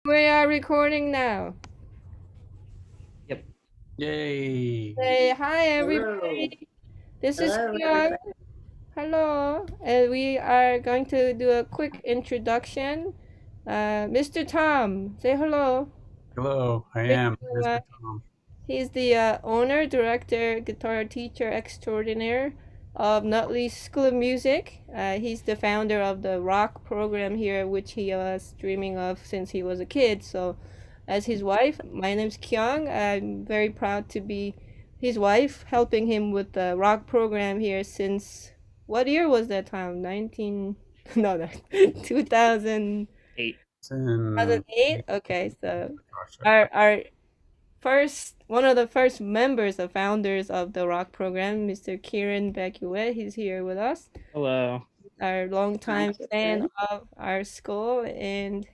We are recording now. Yep. Yay! Say hi, Hello. everybody. This is Hello, Kyung. everybody. Hello, and we are going to do a quick introduction. Mr. Tom, say hello. Hello, I He's am the, Mr. Tom. he's the owner, director, guitar teacher extraordinaire of Nutley School of Music. He's the founder of the rock program here, which he was dreaming of since he was a kid. So, as his wife, my name's Kyung. I'm very proud to be his wife, helping him with the rock program here since what year was that time? 19 no, no, 2000 8. 2008. Okay, so Gosh, our first one of the first members, the founders of the rock program, Mr. Kieran Becuet, he's here with us. Hello. Our longtime Thank fan you. of our school and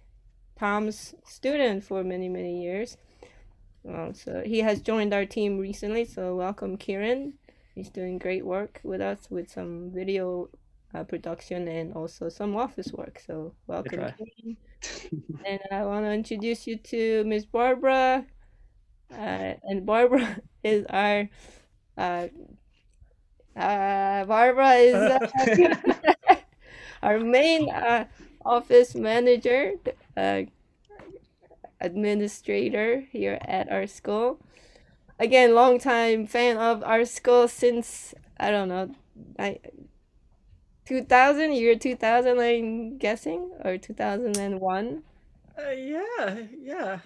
Tom's student for many, many years. So he has joined our team recently, so welcome, Kieran. He's doing great work with us with some video production and also some office work. So welcome, try. Kieran. And I want to introduce you to Miss Barbara. And Barbara is our uh, Barbara is our main office manager, uh, administrator here at our school. Again, long time fan of our school since I don't know, I 2000 year 2000 I'm guessing, or 2001. Yeah.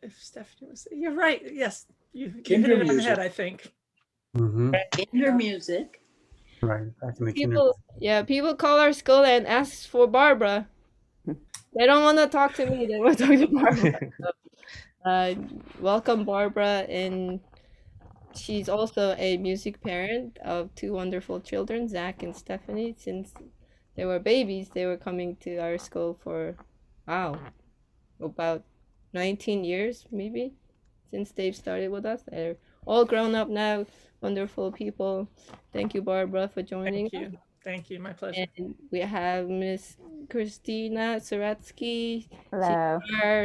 If Stephanie was, you're right. Yes, you hit Kinder it on the music. head. I think. Mm-hmm. Kinder music. Right, back in the People, yeah, people call our school and ask for Barbara. They don't want to talk to me. They want to talk to Barbara. Uh, welcome, Barbara, and she's also a music parent of two wonderful children, Zach and Stephanie. Since they were babies, they were coming to our school for, wow, about 19 years, maybe, since they've started with us. They're all grown up now, wonderful people. Thank you, Barbara, for joining Thank you. Thank you. My pleasure. And we have Miss Christina Soretsky. Hello. Our,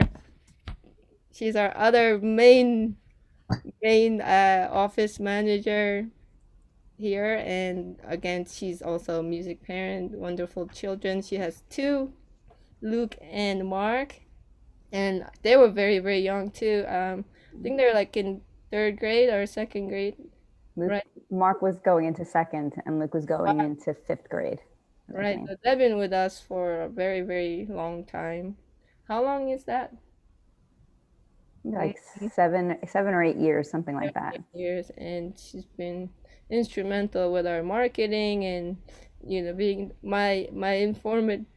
she's our other main office manager here, and again, she's also a music parent, wonderful children. She has two, Luke and Mark, and they were very, very young too. I think they're like in third grade or second grade. Luke, Right. Mark was going into second, and Luke was going into fifth grade. Right, so they've been with us for a very, very long time. How long is that? Like 7 or 8 years, something like that. Years, and she's been instrumental with our marketing and being my informant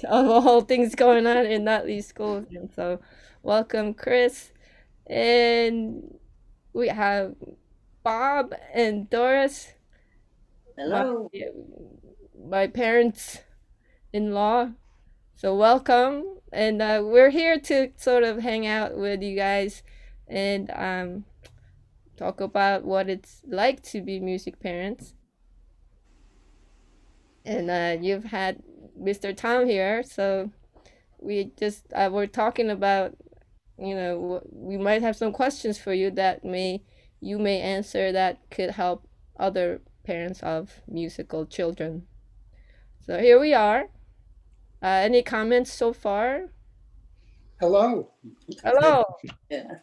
of all things going on in Nutley schools. And so welcome, Chris. And we have Bob and Doris. Hello. My parents-in-law. So welcome, and we're here to sort of hang out with you guys and talk about what it's like to be music parents. And you've had Mr. Tom here, so we just we're talking about, we might have some questions for you that you may answer that could help other parents of musical children. So here we are. Any comments so far? Hello. Hello. Yeah.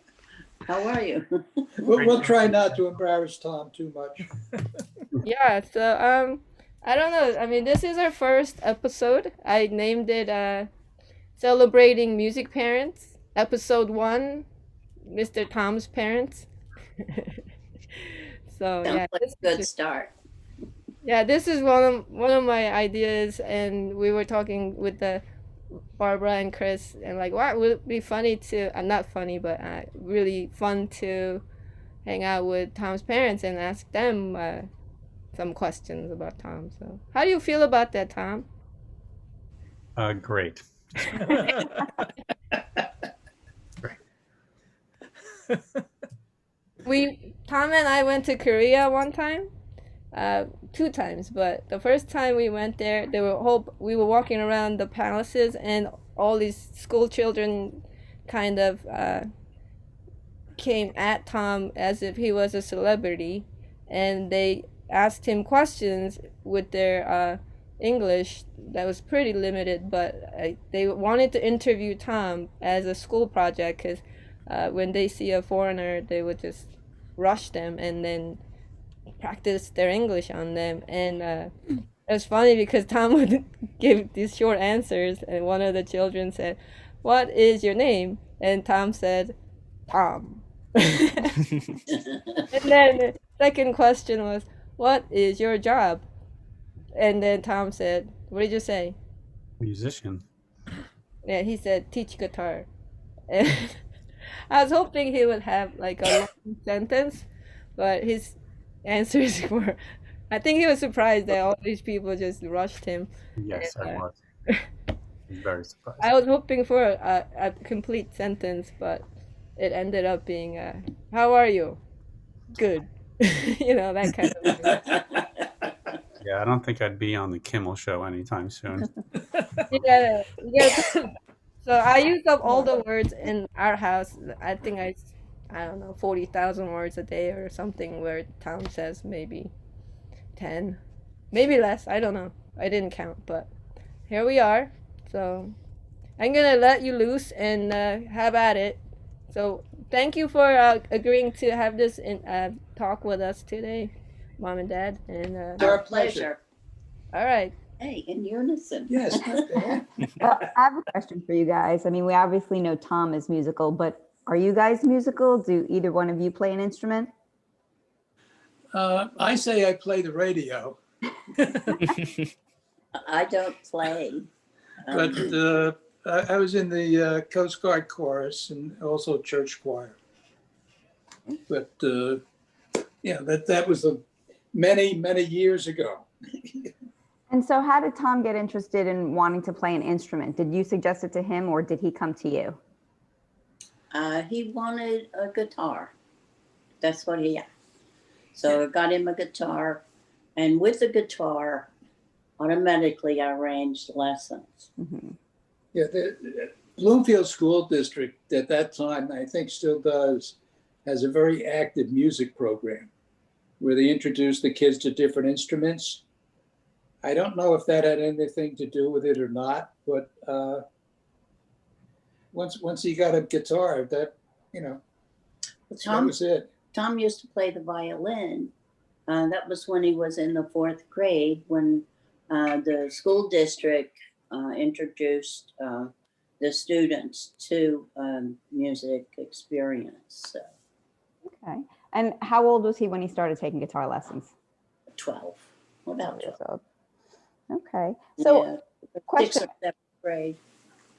How are you? We'll try not to embarrass Tom too much. Yeah, so I don't know. I mean, this is our first episode. I named it Celebrating Music Parents, episode 1, Mr. Tom's Parents. So Sounds yeah, like a good start. yeah, this is one of my ideas, and we were talking with the Barbara and Chris, and like, what would it be funny to, not funny, but really fun to hang out with Tom's parents and ask them some questions about Tom. So, how do you feel about that, Tom? Great. Tom and I went to Korea one time, 2 times, but the first time we went there, we were walking around the palaces, and all these school children kind of came at Tom as if he was a celebrity, and they asked him questions with their English that was pretty limited, but they wanted to interview Tom as a school project because when they see a foreigner, they would just rush them and then practice their English on them. And it was funny because Tom would give these short answers, and one of the children said, "What is your name?" And Tom said, "Tom." And then the second question was, "What is your job?" And then Tom said, "What did you say?" Musician. Yeah, he said, "Teach guitar." And I was hoping he would have like a long sentence, but his answers were, I think he was surprised that all these people just rushed him. Yes, And, I was. I was very surprised. I was hoping for a complete sentence, but it ended up being, "How are you?" "Good." You know, that kind of thing. Yeah, I don't think I'd be on the Kimmel show anytime soon. You gotta. So I used up all the words in our house. I think I don't know, 40,000 words a day or something. Where Tom says maybe 10, maybe less. I don't know. I didn't count, but here we are. So I'm gonna let you loose and have at it. So thank you for agreeing to have this talk with us today, Mom and Dad. And Our Our pleasure. pleasure. all right. Hey, in unison. Yes, not bad. Well, I have a question for you guys. I mean, we obviously know Tom is musical, but are you guys musical? Do either one of you play an instrument? I say I play the radio, I don't play. but I was in the Coast Guard chorus and also church choir. But yeah, that was many years ago. And so how did Tom get interested in wanting to play an instrument? Did you suggest it to him or did he come to you? He wanted a guitar. That's what he had. So I got him a guitar, and with the guitar, automatically I arranged lessons. Mhm. Yeah, the Bloomfield School District at that time, I think still does, has a very active music program where they introduce the kids to different instruments. I don't know if that had anything to do with it or not, but once he got a guitar, that that Tom, was it. Tom used to play the violin. That was when he was in the 4th grade, when the school district introduced the students to music experience. So, Okay. And how old was he when he started taking guitar lessons? 12, about 12. Years old. Okay. So Yeah, 6th question, or 7th grade.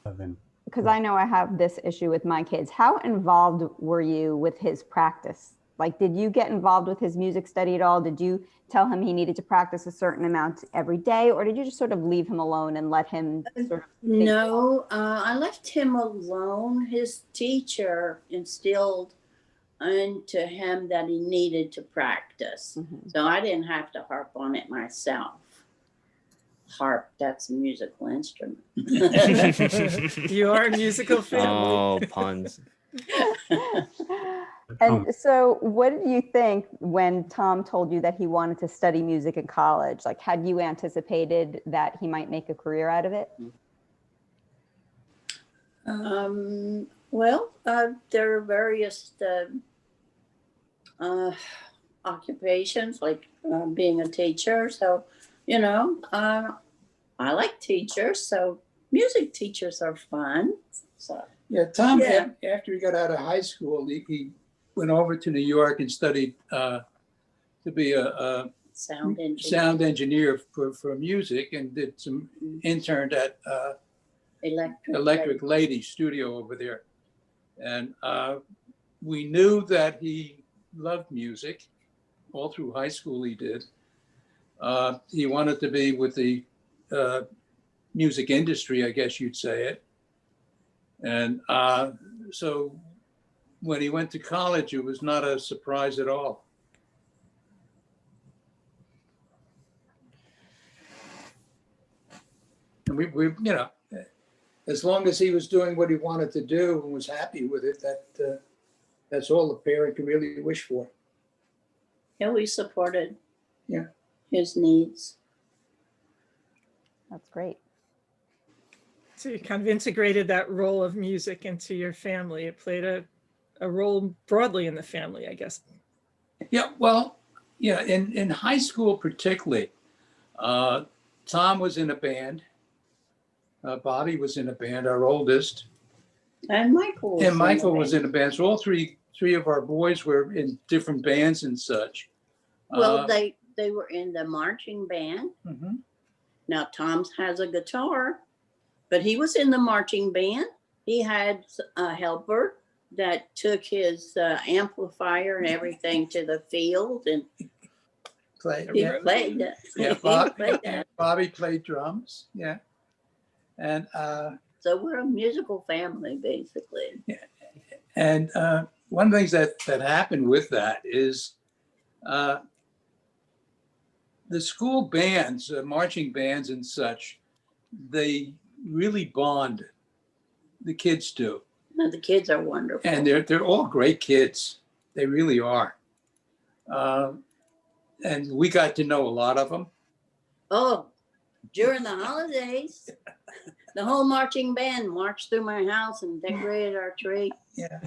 7. because I know I have this issue with my kids. How involved were you with his practice? Like, did you get involved with his music study at all? Did you tell him he needed to practice a certain amount every day, or did you just sort of leave him alone and let him sort of think? No, I left him alone. His teacher instilled into him that he needed to practice. Mhm. So I didn't have to harp on it myself. Harp, that's a musical instrument. You are a musical family. Oh, puns. And so what did you think when Tom told you that he wanted to study music in college? Like, had you anticipated that he might make a career out of it? Well, there are various occupations, like being a teacher. So, I like teachers. So music teachers are fun. So Yeah, Tom, Yeah. after he got out of high school, he went over to New York and studied to be a sound engineer. sound engineer for music, and did some interned at Electric Lady Studio over there. And we knew that he loved music. All through high school he did. He wanted to be with the music industry, I guess you'd say it. And so when he went to college, it was not a surprise at all. And we as long as he was doing what he wanted to do and was happy with it, that's all a parent can really wish for. Yeah, we supported Yeah. his needs. That's great. So you kind of integrated that role of music into your family. It played a role broadly in the family, I guess. Yeah, well, yeah, in high school particularly, Tom was in a band. Bobby was in a band, our oldest. And Michael was And Michael was in the a band. So all three of our boys were in different bands and such. Well, they were in the marching band. Mhm. Now Tom has a guitar, but he was in the marching band. He had a helper that took his amplifier and everything to the field, and he played that. Yeah, He played that. Bobby played drums. Yeah. And So we're a musical family, basically. And one of the things that happened with that is the school bands, marching bands and such, they really bond. The kids do. No, the kids are wonderful. And they're all great kids. They really are. And we got to know a lot of them. Oh, during the holidays, the whole marching band marched through my house and decorated our tree. Yeah.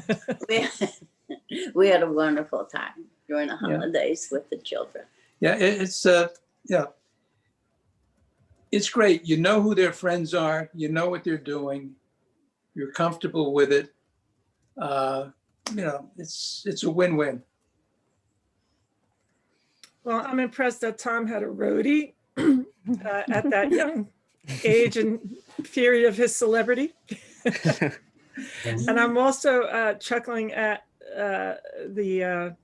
We had a wonderful time during the holidays with the children. Yeah, it's it's great. You know who their friends are. You know what they're doing. You're comfortable with it. It's a win-win. Well, I'm impressed that Tom had a roadie at that young age and period of his celebrity. And I'm also chuckling at the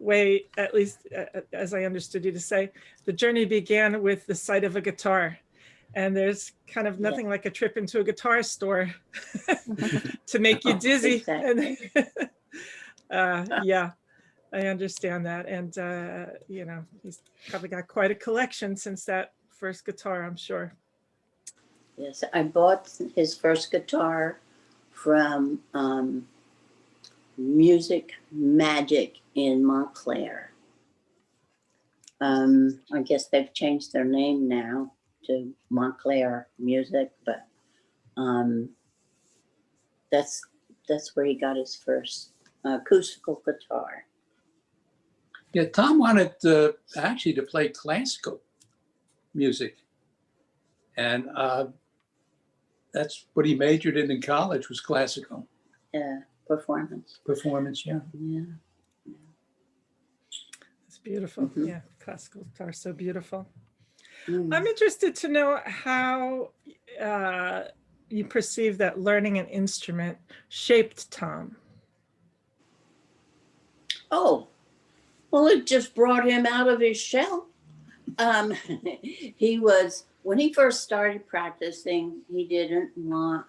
way, at least as I understood you to say, the journey began with the sight of a guitar. And there's kind of nothing like a trip into a guitar store to make you dizzy. Exactly. And yeah, I understand that. And, he's probably got quite a collection since that first guitar, I'm sure. Yes, I bought his first guitar from Music Magic in Montclair. I guess they've changed their name now to Montclair Music, but that's where he got his first acoustical guitar. Yeah, Tom wanted actually to play classical music. And that's what he majored in college, was classical. Performance. Performance, yeah. Yeah. It's beautiful. Mhm. Yeah, classical guitar, so beautiful. Mm. I'm interested to know how you perceive that learning an instrument shaped Tom. Oh, well, it just brought him out of his shell. When he first started practicing, he didn't want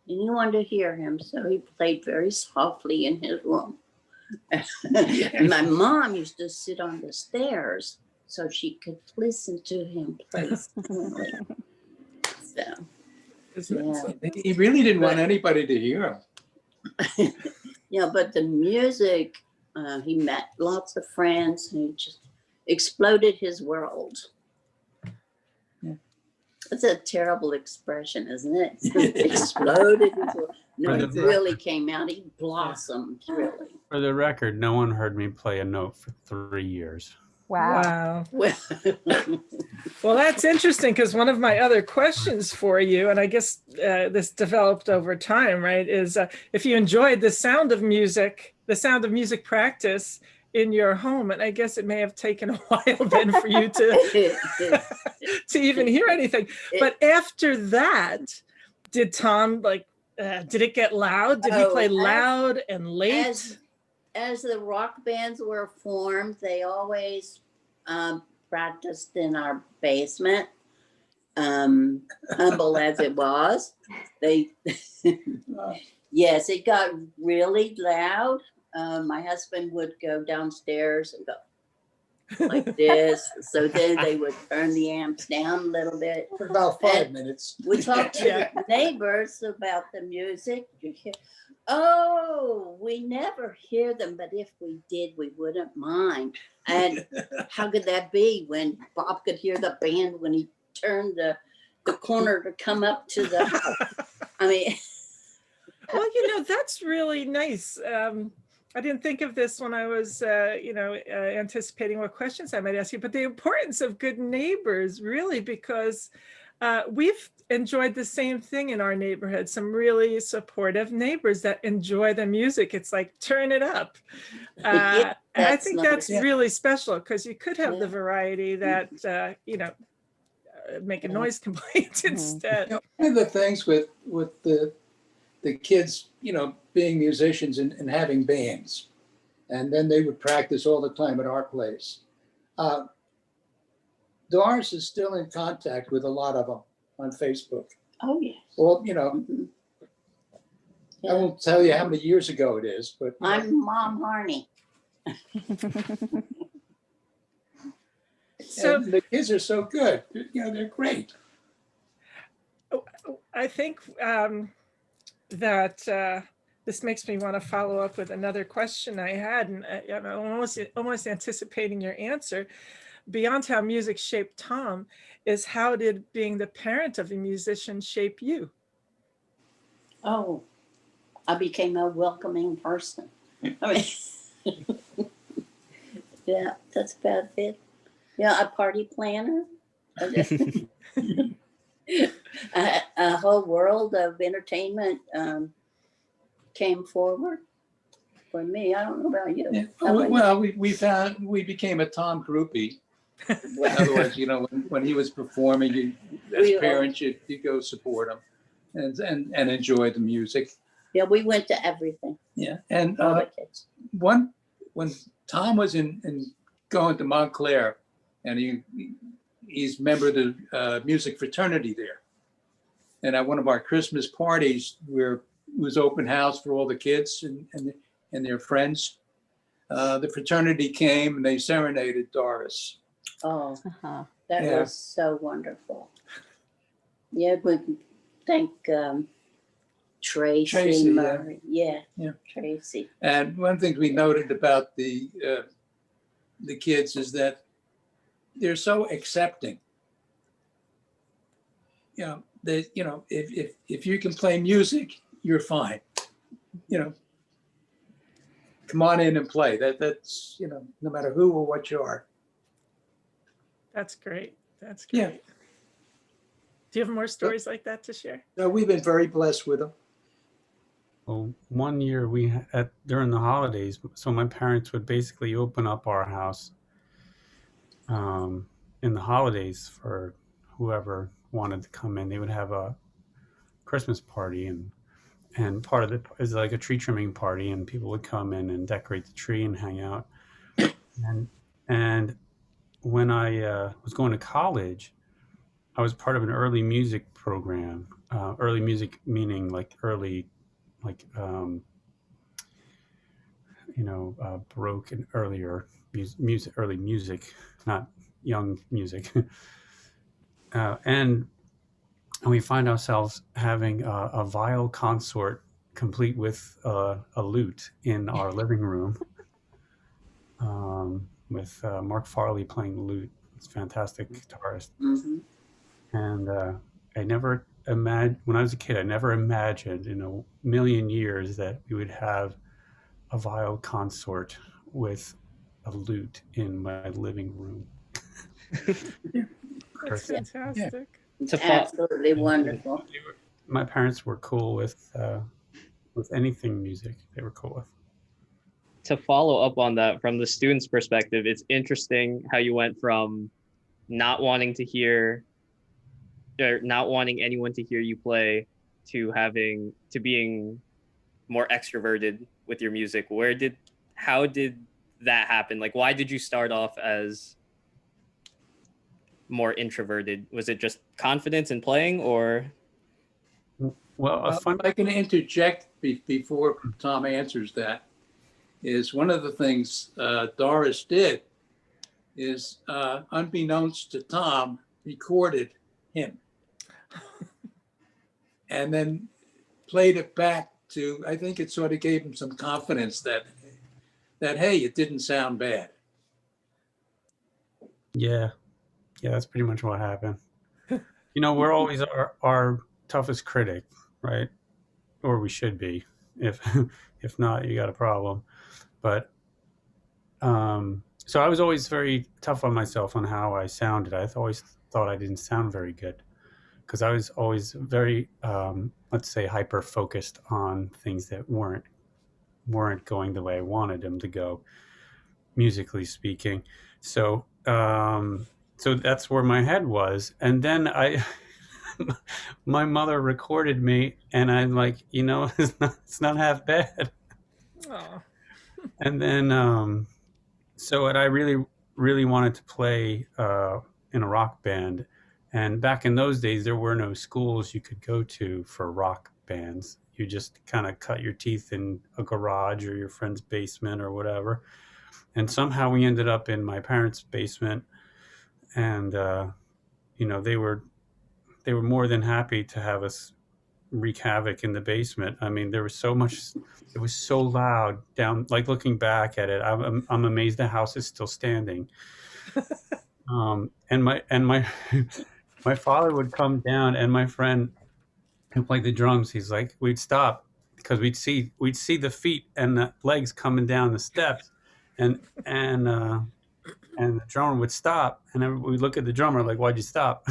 anyone to hear him, so he played very softly in his room. And my mom used to sit on the stairs so she could listen to him play softly. So, He really didn't want anybody to hear him. yeah, but the music, he met lots of friends and he just exploded his world. Yeah. That's a terrible expression, isn't it? Exploded his world. No, it really came out. He blossomed, really. For the record, no one heard me play a note for 3 years. Wow. Well, Well, that's interesting because one of my other questions for you, and I guess this developed over time, right, is if you enjoyed the sound of music practice in your home, and I guess it may have taken a while then for you to even hear anything. But after that, did Tom did it get loud? Did he play loud and late? As the rock bands were formed, they always practiced in our basement, humble as it was. Yes, it got really loud. My husband would go downstairs and go, like this. So then they would turn the amps down a little bit. For about 5 minutes. We talked to the neighbors about the music. You hear, oh, we never hear them, but if we did, we wouldn't mind. And how could that be when Bob could hear the band when he turned the corner to come up to the house? I mean, Well, that's really nice. I didn't think of this when I was, anticipating what questions I might ask you, but the importance of good neighbors, really, because we've enjoyed the same thing in our neighborhood, some really supportive neighbors that enjoy the music. It's like, turn it up. Yeah, and I that's think nice. that's Yeah. really special because you could have Yeah. the variety that, make a noise complaint instead. One of the things with the kids, being musicians and having bands, and then they would practice all the time at our place. Doris is still in contact with a lot of them on Facebook. Oh, yes. Well, Mhm. I Yeah. won't tell you how many years ago it is, but I'm Mom Harney. So and the kids are so good. They're great. I think that this makes me want to follow up with another question I had, and I'm almost anticipating your answer. Beyond how music shaped Tom, is how did being the parent of a musician shape you? Oh, I became a welcoming person. I mean, yeah, that's about it. Yeah, a party planner. A whole world of entertainment came forward for me. I don't know about you. Yeah. How about you? Well, we became a Tom groupie. In other words, when he was performing, as We all- parents, you go support him and enjoy the music. Yeah, we went to everything. Yeah, and All the kids. when Tom was in going to Montclair, and he's a member of the music fraternity there. And at one of our Christmas parties, where it was open house for all the kids and their friends, the fraternity came and they serenaded Doris. Oh, Uh-huh. that Yeah. was so wonderful. Yeah, we thank Tracy Tracy, yeah. Murray. Yeah, Yeah. Tracy. And one thing we noted about the kids is that they're so accepting. If you can play music, you're fine. Come on in and play. That's no matter who or what you are. That's great. That's Yeah. great. Do you have more stories like that to share? So we've been very blessed with them. Well, one year during the holidays, so my parents would basically open up our house in the holidays for whoever wanted to come in. They would have a Christmas party, and part of it is like a tree trimming party, and people would come in and decorate the tree and hang out. And when I was going to college, I was part of an early music program. Early music meaning like early, like Baroque and earlier music, early music, not young music. And we find ourselves having a viol consort complete with a lute in our living room, with Mark Farley playing the lute. It's a fantastic guitarist. Mm-hmm. And I never imagined, when I was a kid, I never imagined in a million years that we would have a viol consort with a lute in my living room. That's fantastic. It's absolutely wonderful. My parents were cool with anything music. They were cool with. To follow up on that, from the student's perspective, it's interesting how you went from not wanting to hear, or not wanting anyone to hear you play, to being more extroverted with your music. How did that happen? Like, why did you start off as more introverted? Was it just confidence in playing, or? Well, If I can interject before Tom answers that, is one of the things Doris did is, unbeknownst to Tom, recorded him and then played it back to, I think it sort of gave him some confidence that hey, it didn't sound bad. Yeah, that's pretty much what happened. You know, we're always our toughest critic, right? Or we should be. If not, you got a problem. But so I was always very tough on myself on how I sounded. I always thought I didn't sound very good because I was always very, let's say, hyper focused on things that weren't going the way I wanted them to go, musically speaking. So so that's where my head was, and then my mother recorded me, and I'm like, you know, it's not half bad. Oh, And then so and I really wanted to play in a rock band, and back in those days there were no schools you could go to for rock bands. You just kind of cut your teeth in a garage or your friend's basement or whatever. And somehow we ended up in my parents' basement, and you know, they were more than happy to have us wreak havoc in the basement. I mean, there was so much, it was so loud down, like looking back at it, I'm amazed the house is still standing. And my my father would come down, and my friend who played the drums, he's like, we'd stop because we'd see the feet and the legs coming down the steps, and the drummer would stop, and then we'd look at the drummer like, why'd you stop?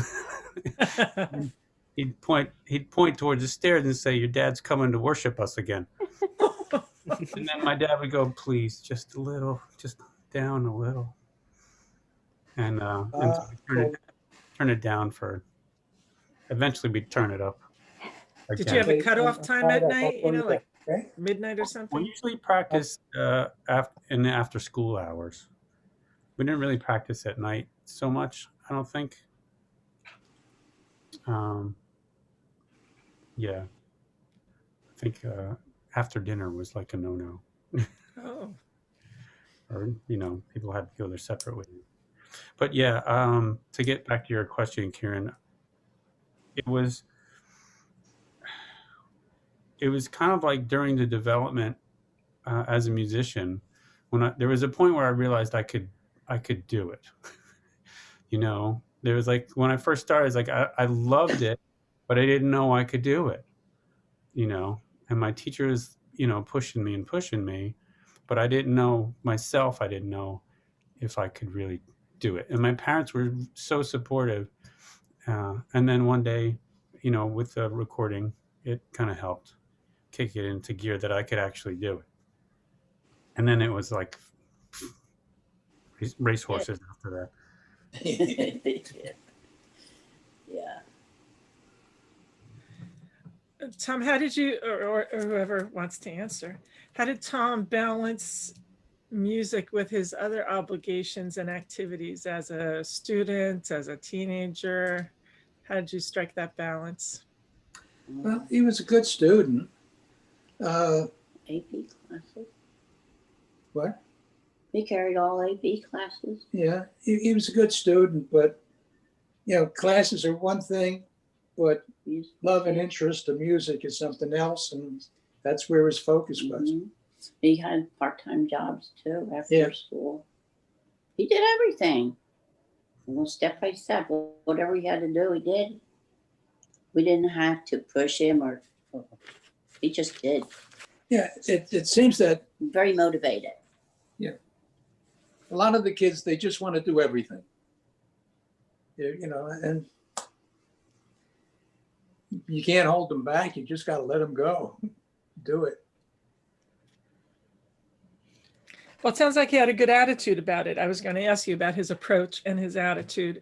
He'd point towards the stairs and say, your dad's coming to worship us again. And then my dad would go, please, just a little, just down a little. And so we turn it down for, eventually we'd turn it up again. did you have a cutoff time at night? You know, like midnight or We something? usually practice in the after school hours. We didn't really practice at night so much, I don't think. Yeah, I think after dinner was like a no-no. Oh, Or, you know, people had to go their separate ways. But yeah, to get back to your question, Kieran, it was kind of like during the development as a musician, when there was a point where I realized I could do it. You know, there was like, when I first started, it's like I loved it, but I didn't know I could do it. You know, and my teacher was, you know, pushing me, but I didn't know myself. I didn't know if I could really do it. And my parents were so supportive. And then one day, you know, with the recording, it kind of helped kick it into gear that I could actually do it. And then it was like racehorses after that. Yeah. Tom, how did you, or whoever wants to answer, how did Tom balance music with his other obligations and activities as a student, as a teenager? How did you strike that balance? Well, he was a good student. AP classes. What? He carried all AP classes. Yeah, he was a good student, but, you know, classes are one thing, but love and interest of music is something else, and that's where his focus was. Mhm. He had part-time jobs too after school. He did everything. Well, step by step, whatever he had to do, he did. We didn't have to push him, or he just did. Yeah, it seems that Very motivated. a lot of the kids, they just want to do everything. You know, and you can't hold them back. You just got to let them go. Do it. Well, it sounds like he had a good attitude about it. I was going to ask you about his approach and his attitude.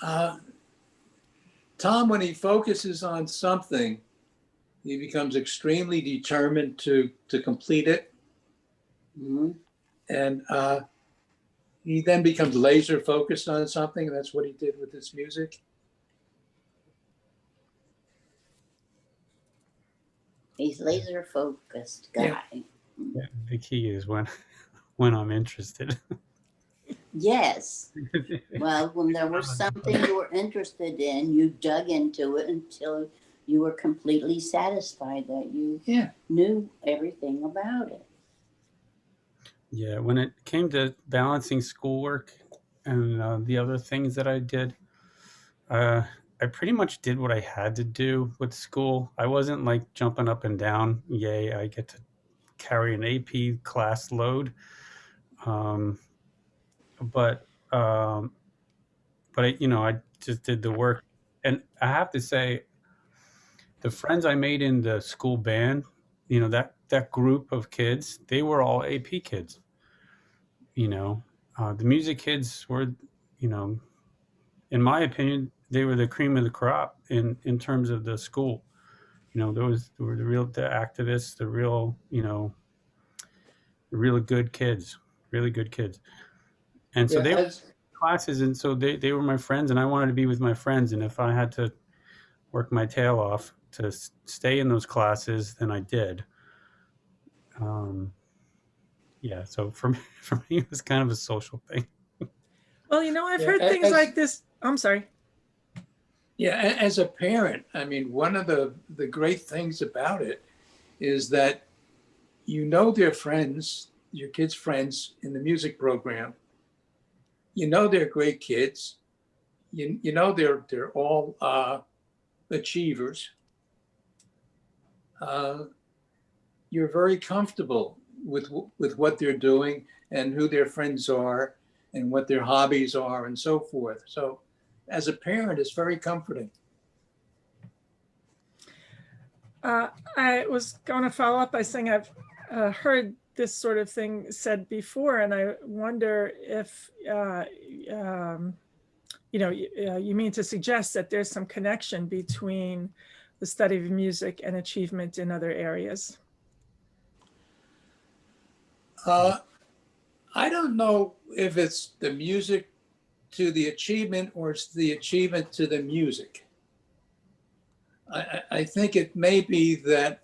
Tom, when he focuses on something, he becomes extremely determined to complete it. Mhm. And he then becomes laser focused on something. And that's what he did with his music. He's laser focused guy. Yeah, the key is when when I'm interested. Yes. Well, when there was something you were interested in, you dug into it until you were completely satisfied that you knew everything about it. Yeah, when it came to balancing schoolwork and the other things that I did, I pretty much did what I had to do with school. I wasn't like jumping up and down. Yay, I get to carry an AP class load. Um, but um, I just did the work, and I have to say, the friends I made in the school band, that group of kids, they were all AP kids. The music kids were, you know, in my opinion, they were the cream of the crop in terms of the school. Those were the activists, the real, really good kids, really good kids. And so Yeah, they were as classes, and so they were my friends, and I wanted to be with my friends. And if I had to work my tail off to stay in those classes, then I did. Um, yeah, so for me, for me, it was kind of a social thing. Well, I've heard things like this. I'm sorry. Yeah, as a parent, I mean, one of the great things about it is that their friends, your kids' friends in the music program. They're great kids. They're all achievers. You're very comfortable with what they're doing and who their friends are and what their hobbies are and so forth. So as a parent, it's very comforting. I was going to follow up by saying I've heard this sort of thing said before, and I wonder if you mean to suggest that there's some connection between the study of music and achievement in other areas. I don't know if it's the music to the achievement or it's the achievement to the music. I think it may be that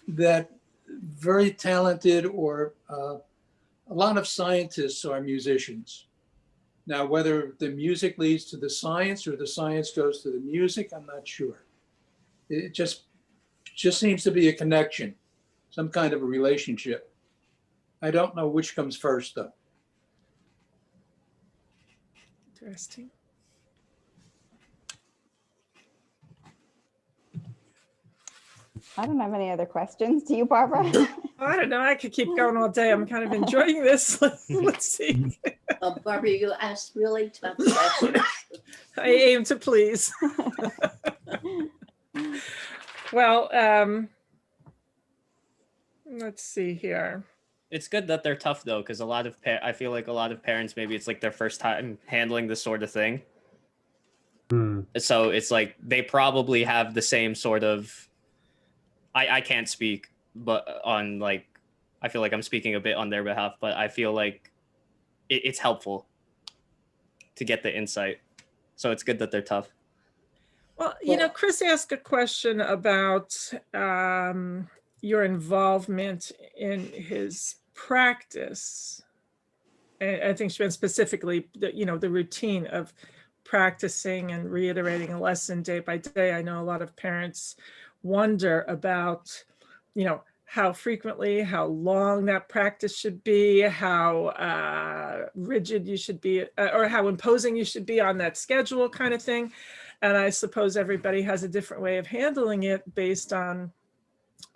that very talented or a lot of scientists are musicians. Now, whether the music leads to the science or the science goes to the music, I'm not sure. It just seems to be a connection, some kind of a relationship. I don't know which comes first, though. Interesting. I don't have any other questions. Do you, Barbara? I don't know. I could keep going all day. I'm kind of enjoying this. Let's see. Barbara, you asked really tough questions. I aim to please. Well, let's see here. It's good that they're tough though, because I feel like a lot of parents, maybe it's like their first time handling this sort of thing. So it's like they probably have the same sort of. I can't speak, but I feel like I'm speaking a bit on their behalf, but I feel like it's helpful to get the insight. So it's good that they're tough. Well, Chris asked a question about your involvement in his practice. And I think she meant specifically the routine of practicing and reiterating a lesson day by day. I know a lot of parents wonder about, how frequently, how long that practice should be, how rigid you should be, or how imposing you should be on that schedule kind of thing. And I suppose everybody has a different way of handling it based on,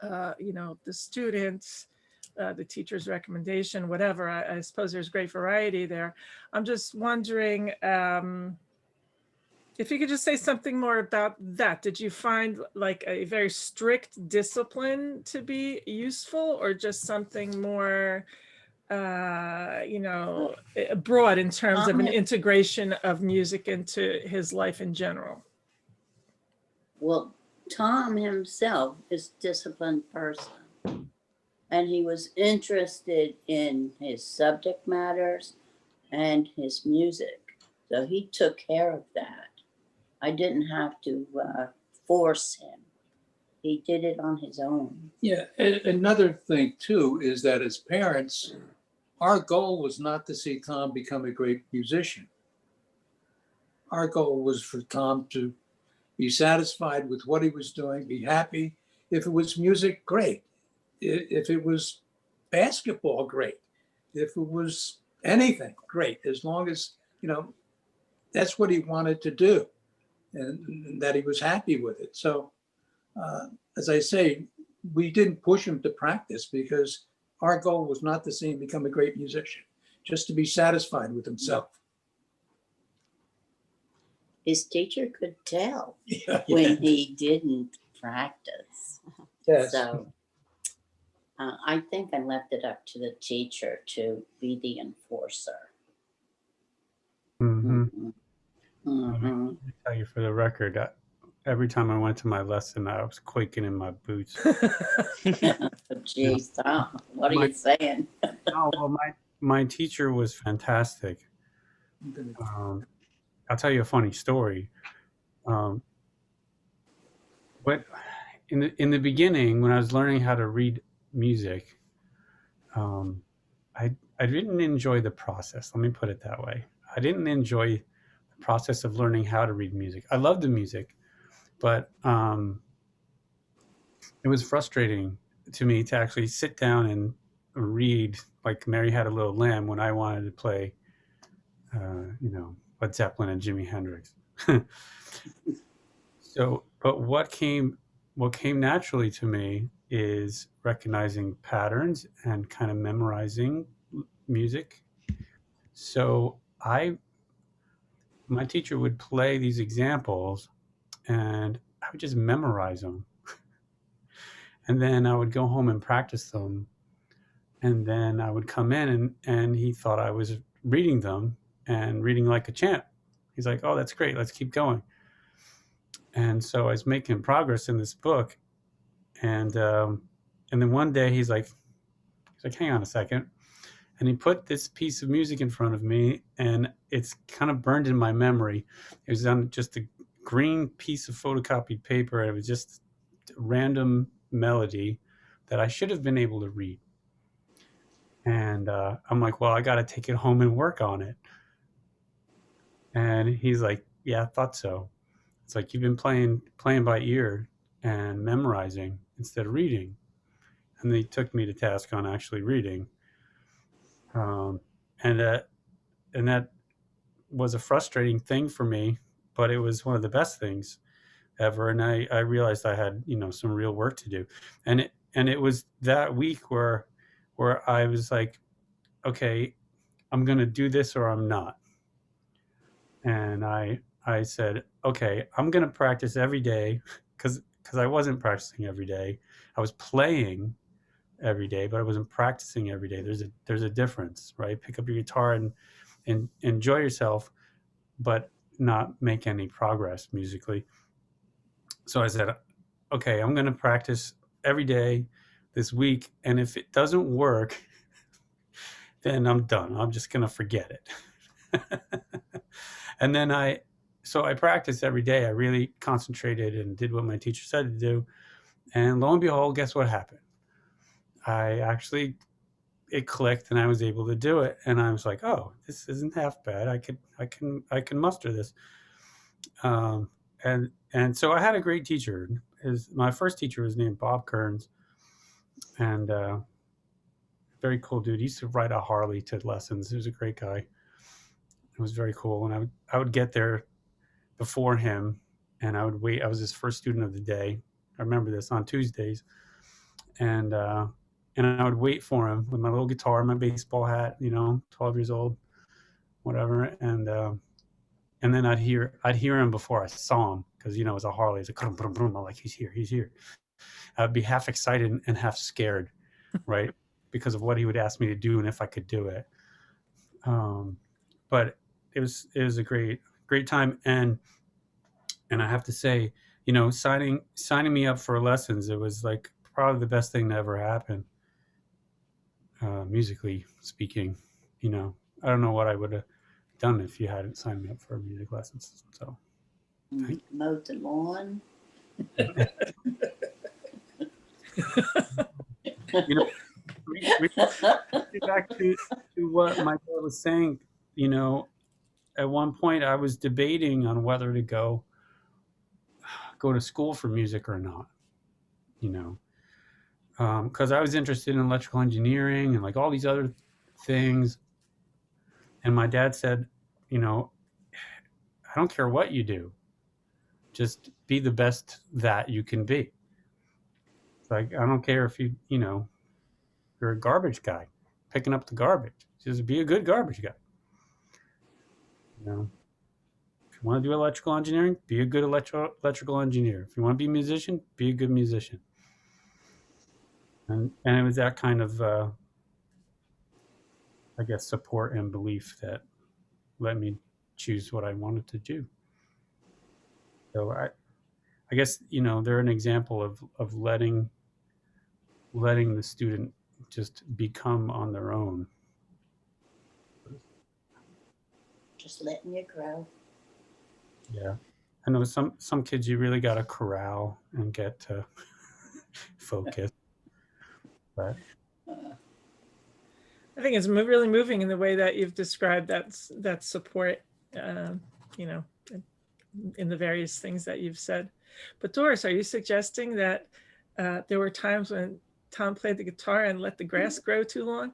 the students, the teacher's recommendation, whatever. I suppose there's great variety there. I'm just wondering if you could just say something more about that. Did you find like a very strict discipline to be useful, or just something more, broad in terms of an integration of music into his life in general? Well, Tom himself is a disciplined person, and he was interested in his subject matters and his music. So he took care of that. I didn't have to force him. He did it on his own. Yeah, another thing too is that as parents, our goal was not to see Tom become a great musician. Our goal was for Tom to be satisfied with what he was doing, be happy. If it was music, great. If it was basketball, great. If it was anything, great. As long as, that's what he wanted to do and that he was happy with it. So, as I say, we didn't push him to practice because our goal was not to see him become a great musician, just to be satisfied with himself. His teacher could tell Yeah, when he didn't practice. yes. So I think I left it up to the teacher to be the enforcer. Mm-hmm. Mm-hmm. Let me tell you for the record, every time I went to my lesson, I was quaking in my boots. Geez, Tom, what are you saying? Oh, well, my teacher was fantastic. I'll tell you a funny story. But in the beginning, when I was learning how to read music, I didn't enjoy the process. Let me put it that way. I didn't enjoy the process of learning how to read music. I loved the music, but it was frustrating to me to actually sit down and read like Mary Had a Little Lamb when I wanted to play, Led Zeppelin and Jimi Hendrix. So, but what came naturally to me is recognizing patterns and kind of memorizing music. So my teacher would play these examples and I would just memorize them. And then I would go home and practice them. And then I would come in and he thought I was reading them and reading like a champ. He's like, oh, that's great. Let's keep going. And so I was making progress in this book. And then one day he's like, hang on a second. And he put this piece of music in front of me and it's kind of burned in my memory. It was on just a green piece of photocopied paper. And it was just a random melody that I should have been able to read. And I'm like, well, I got to take it home and work on it. And he's like, yeah, I thought so. It's like you've been playing by ear and memorizing instead of reading. And they took me to task on actually reading. And that was a frustrating thing for me, but it was one of the best things ever. And I realized I had, some real work to do. And it was that week where I was like, okay, I'm going to do this or I'm not. And I said, okay, I'm going to practice every day because I wasn't practicing every day. I was playing every day, but I wasn't practicing every day. There's a difference, right? Pick up your guitar and enjoy yourself, but not make any progress musically. So I said, okay, I'm going to practice every day this week. And if it doesn't work, then I'm done. I'm just going to forget it. And then I practiced every day. I really concentrated and did what my teacher said to do. And lo and behold, guess what happened? It clicked and I was able to do it. And I was like, oh, this isn't half bad. I can muster this. And so I had a great teacher. My first teacher was named Bob Kearns, and very cool dude. He used to ride a Harley to lessons. He was a great guy. It was very cool. And I would get there before him and I would wait. I was his first student of the day. I remember this on Tuesdays. And I would wait for him with my little guitar, my baseball hat, 12 years old, whatever. And then I'd hear him before I saw him because, it was a Harley. It's like, I'm like, he's here. I'd be half excited and half scared, right? Because of what he would ask me to do and if I could do it. But it was a great time. And I have to say, signing me up for lessons, it was like probably the best thing that ever happened, musically speaking. I don't know what I would have done if you hadn't signed me up for music lessons. So Mowed the lawn. You know, back to what my dad was saying, you know, at one point I was debating on whether to go to school for music or not, you know, because I was interested in electrical engineering and like all these other things. And my dad said, you know, I don't care what you do, just be the best that you can be. It's like, I don't care if you know, you're a garbage guy picking up the garbage. Just be a good garbage guy. You know, if you want to do electrical engineering, be a good electrical engineer. If you want to be a musician, be a good musician. And it was that kind of, I guess, support and belief that let me choose what I wanted to do. So I guess, you know, they're an example of letting the student just become on their own. Just letting you grow. Yeah. I know some kids you really got to corral and get to focus. But I think it's really moving in the way that you've described that support, you know, in the various things that you've said. But Doris, are you suggesting that there were times when Tom played the guitar and let the grass grow too long?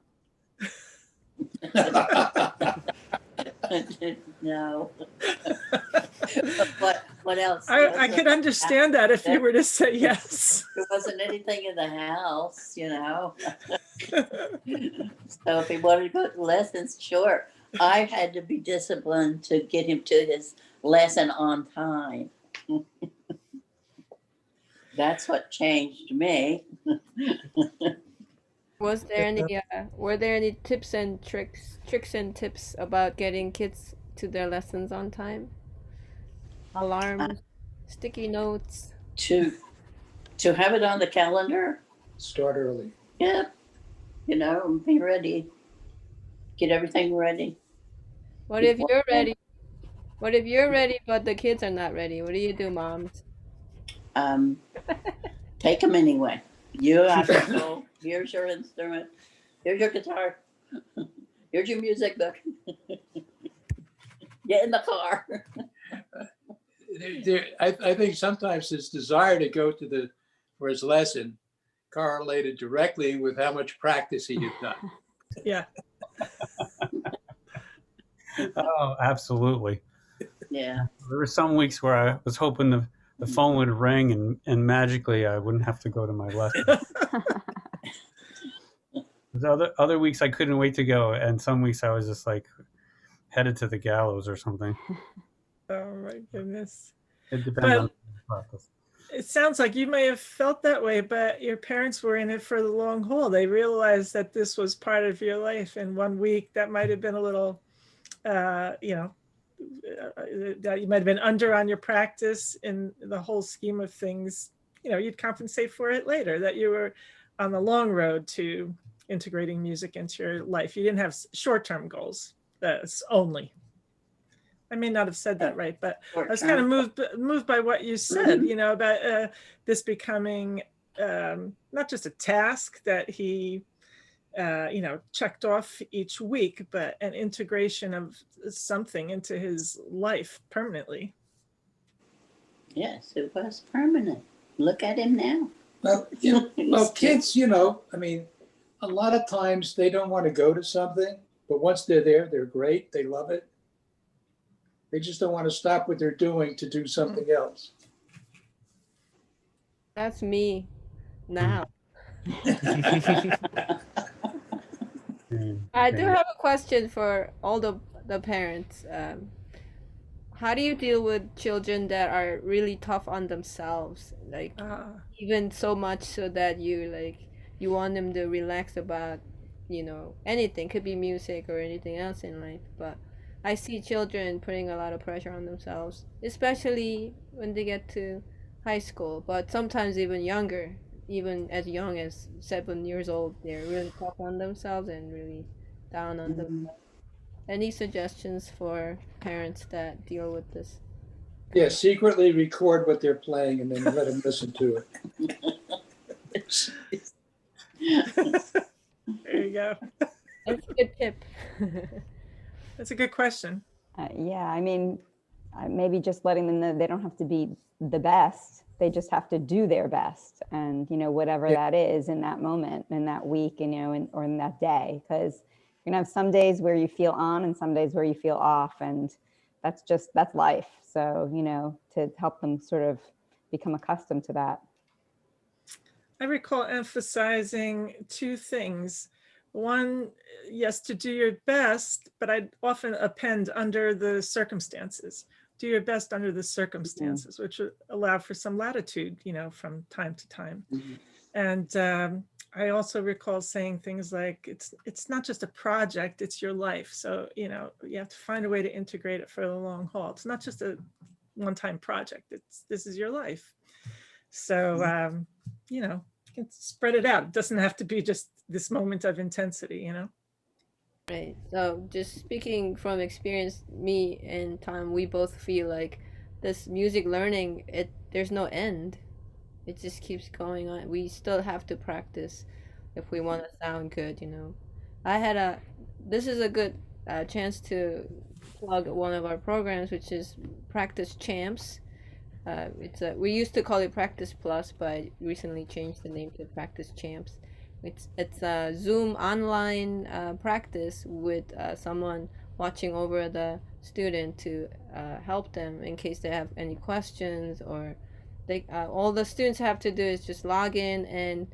No. What else? I could understand that if you were to say yes. There wasn't anything in the house, you know. So if he wanted to go to lessons, sure. I had to be disciplined to get him to his lesson on time. That's what changed me. Was there any were there any tips and tricks and tips about getting kids to their lessons on time? Alarms, sticky notes. To have it on the calendar. Start early. Yeah. You know, be ready. Get everything ready. What if you're ready? What if you're ready but the kids are not ready? What do you do, moms? Take them anyway. You have to go. Here's your instrument. Here's your guitar. Here's your music book. Get in the car. I think sometimes his desire to go for his lesson correlated directly with how much practice he had done. Yeah. oh, absolutely. Yeah. There were some weeks where I was hoping the phone would ring and magically I wouldn't have to go to my lesson. Other weeks I couldn't wait to go, and some weeks I was just like headed to the gallows or something. Oh my goodness. It depends on the practice. It sounds like you may have felt that way, but your parents were in it for the long haul. They realized that this was part of your life, and 1 week that might have been a little, you know, that you might have been under on your practice in the whole scheme of things. You know, you'd compensate for it later, that you were on the long road to integrating music into your life. You didn't have short-term goals only. I may not have said that right, but I was kind of moved by what you said, you know, about this becoming not just a task that he, you know, checked off each week, but an integration of something into his life permanently. Yes, it was permanent. Look at him now. Well, well, kids, you know, I mean, a lot of times they don't want to go to something, but once they're there, they're great. They love it. They just don't want to stop what they're doing to do something else. That's me now. I do have a question for all the parents. How do you deal with children that are really tough on themselves? Like even so much so that you want them to relax about, you know, anything. Could be music or anything else in life. But I see children putting a lot of pressure on themselves, especially when they get to high school, but sometimes even younger, even as young as 7 years old, they're really tough on themselves and really down on themselves. Any suggestions for parents that deal with this? Yeah, secretly record what they're playing and then let them listen to it. There you go. That's a good tip. That's a good question. Yeah, I mean, maybe just letting them know they don't have to be the best. They just have to do their best, and whatever that is in that moment, in that week, and or in that day, because you're gonna have some days where you feel on and some days where you feel off, and that's life. So to help them sort of become accustomed to that. I recall emphasizing two things. One, yes, to do your best, but I'd often append under the circumstances. Do your best under the circumstances, which would allow for some latitude, from time to time. And I also recall saying things like, it's not just a project, it's your life. So, you have to find a way to integrate it for the long haul. It's not just a one-time project, this is your life. So, you can spread it out. It doesn't have to be just this moment of intensity, Right. So just speaking from experience, me and Tom, we both feel like this music learning, there's no end. It just keeps going on. We still have to practice if we want to sound good, this is a good chance to plug one of our programs, which is Practice Champs. We used to call it Practice Plus, but I recently changed the name to Practice Champs. It's a Zoom online practice with someone watching over the student to help them in case they have any questions, or all the students have to do is just log in and